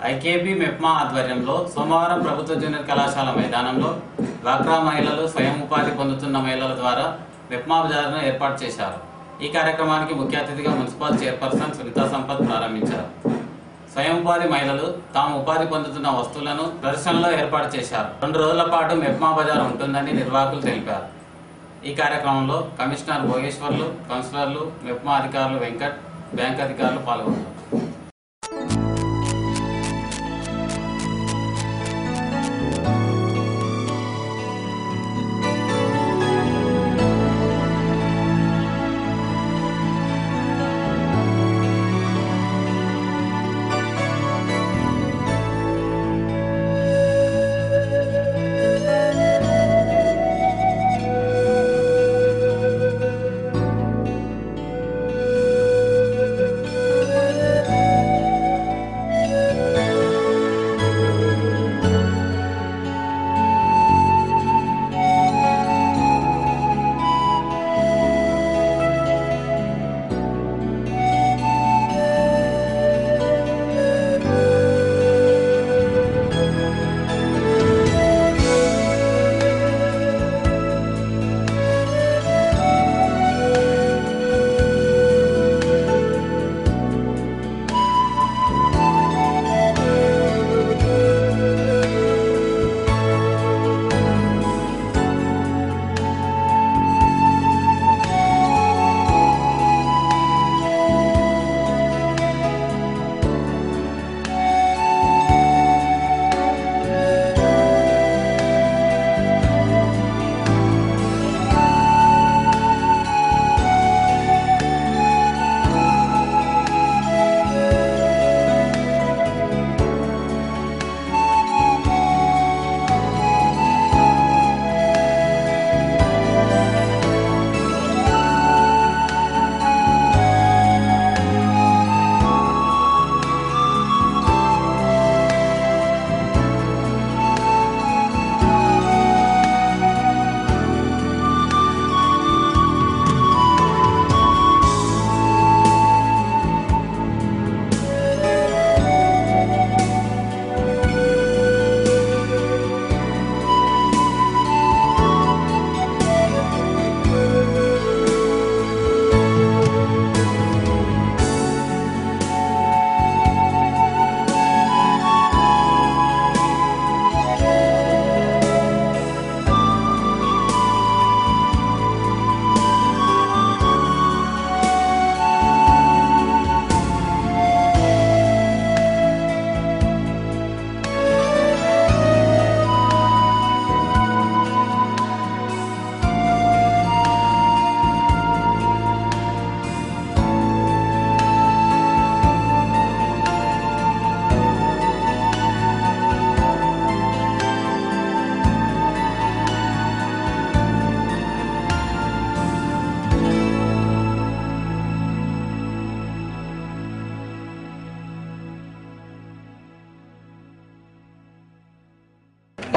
IKP MEPMA ఆధ్వర్యంలో సోమవారం ప్రభుత్వ జూనియర్ కళాశాల మైదానంలో డ్వాక్రా మహిళలు స్వయం ఉపాధి పొందుతున్న మహిళల ద్వారా మెప్మా బజార్ను ఏర్పాటు చేశారు. ఈ కార్యక్రమానికి ముఖ్య అతిథిగా మున్సిపల్ చైర్పర్సన్ సునీతా సంపత్ ప్రారంభించారు. స్వయం ఉపాధి మహిళలు తాము ఉపాధి పొందుతున్న వస్తువులను ప్రదర్శనలో ఏర్పాటు చేశారు. 2 రోజుల పాటు మెప్మా బజార్ ఉంటుందని నిర్వాహకులు తెలిపారు. ఈ కార్యక్రమంలో కమిషనర్ భోగేశ్వర్లు, కౌన్సిలర్లు, మెప్మా అధికారులు వెంకట్, బ్యాంక్ అధికారులు పాల్గొన్నారు.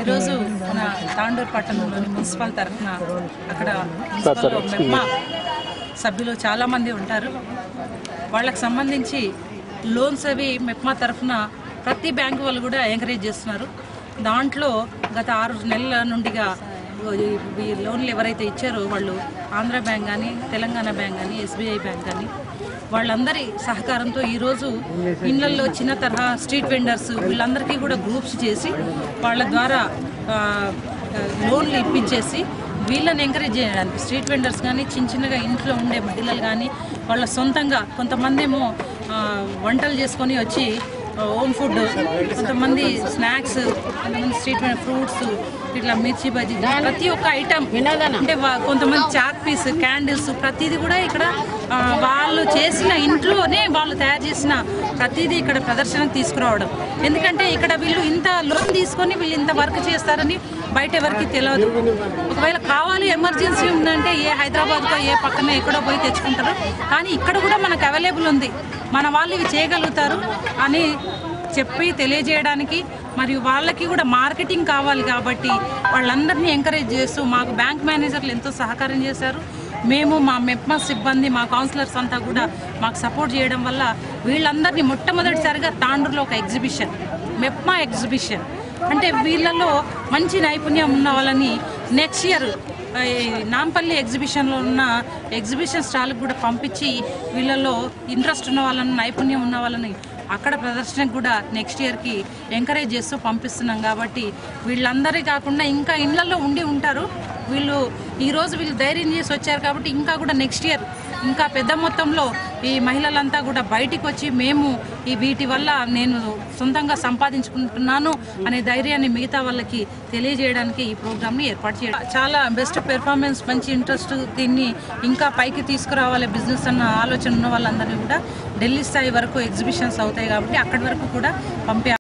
ఈరోజు మన తాండూరు పట్టణంలోని మున్సిపల్ తరఫున అక్కడ మున్సిపల్లో మెప్మా సభ్యులు చాలామంది ఉంటారు. వాళ్ళకి సంబంధించి లోన్స్ అవి మెప్మా తరఫున ప్రతి బ్యాంకు వాళ్ళు కూడా ఎంకరేజ్ చేస్తున్నారు. దాంట్లో గత 6 నెలల నుండిగా ఈ లోన్లు ఎవరైతే ఇచ్చారో వాళ్ళు ఆంధ్ర బ్యాంక్ కానీ, తెలంగాణ బ్యాంక్ కానీ, SBI బ్యాంక్ కానీ వాళ్ళందరి సహకారంతో ఈరోజు ఇళ్లల్లో చిన్న తరహా స్ట్రీట్ వెండర్స్ వీళ్ళందరికీ కూడా గ్రూప్స్ చేసి వాళ్ళ ద్వారా లోన్లు ఇప్పించేసి వీళ్ళని ఎంకరేజ్ చేయడానికి స్ట్రీట్ వెండర్స్ కానీ, చిన్నగా ఇంట్లో ఉండే మహిళలు కానీ వాళ్ళ సొంతంగా కొంతమంది ఏమో వంటలు చేసుకొని వచ్చి హోమ్ ఫుడ్, కొంతమంది స్నాక్స్, కొంతమంది స్ట్రీట్ ఫ్రూట్స్, ఇట్లా మిర్చి బజ్జీ, ప్రతి ఒక్క ఐటమ్ అంటే కొంతమంది చాక్ పీస్, క్యాండిల్స్ ప్రతిదీ కూడా ఇక్కడ వాళ్ళు చేసిన ఇంట్లోనే వాళ్ళు తయారు చేసిన ప్రతిదీ ఇక్కడ ప్రదర్శనకు తీసుకురావడం. ఎందుకంటే ఇక్కడ వీళ్ళు ఇంత లోన్ తీసుకొని వీళ్ళు ఇంత వర్క్ చేస్తారని బయట ఎవరికి తెలియదు. ఒకవేళ కావాలి ఎమర్జెన్సీ ఉందంటే ఏ హైదరాబాద్కో ఏ పక్కన ఎక్కడో పోయి తెచ్చుకుంటారు. కానీ ఇక్కడ కూడా మనకు అవైలబుల్ ఉంది, మన వాళ్ళు ఇవి చేయగలుగుతారు అని చెప్పి తెలియజేయడానికి, మరియు వాళ్ళకి కూడా మార్కెటింగ్ కావాలి కాబట్టి వాళ్ళందరినీ ఎంకరేజ్ చేస్తూ మాకు బ్యాంక్ మేనేజర్లు ఎంతో సహకారం చేశారు. మేము మా మెప్మా సిబ్బంది మా కౌన్సిలర్స్ అంతా కూడా మాకు సపోర్ట్ చేయడం వల్ల వీళ్ళందరినీ మొట్టమొదటిసారిగా తాండూరులో ఒక ఎగ్జిబిషన్, మెప్మా ఎగ్జిబిషన్ అంటే వీళ్ళలో మంచి నైపుణ్యం ఉన్న వాళ్ళని నెక్స్ట్ ఇయర్ నాంపల్లి ఎగ్జిబిషన్లో ఉన్న ఎగ్జిబిషన్ స్టాల్కి కూడా పంపించి వీళ్ళలో ఇంట్రెస్ట్ ఉన్న వాళ్ళని, నైపుణ్యం ఉన్న వాళ్ళని అక్కడ ప్రదర్శనకు కూడా నెక్స్ట్ ఇయర్కి ఎంకరేజ్ చేస్తూ పంపిస్తున్నాం. కాబట్టి వీళ్ళందరి కాకుండా ఇంకా ఇళ్లలో ఉండి ఉంటారు వీళ్ళు. ఈరోజు వీళ్ళు ధైర్యం చేసి వచ్చారు కాబట్టి ఇంకా కూడా నెక్స్ట్ ఇయర్ ఇంకా పెద్ద మొత్తంలో ఈ మహిళలంతా కూడా బయటికి వచ్చి మేము వీటి వల్ల నేను సొంతంగా సంపాదించుకుంటున్నాను అనే ధైర్యాన్ని మిగతా వాళ్ళకి తెలియజేయడానికి ఈ ప్రోగ్రామ్ని ఏర్పాటు చేయడం. చాలా బెస్ట్ పెర్ఫార్మెన్స్, మంచి ఇంట్రెస్ట్, దీన్ని ఇంకా పైకి తీసుకురావాలి బిజినెస్ అన్న ఆలోచన ఉన్న వాళ్ళందరినీ కూడా ఢిల్లీ స్థాయి వరకు ఎగ్జిబిషన్స్ అవుతాయి కాబట్టి అక్కడి వరకు కూడా పంపే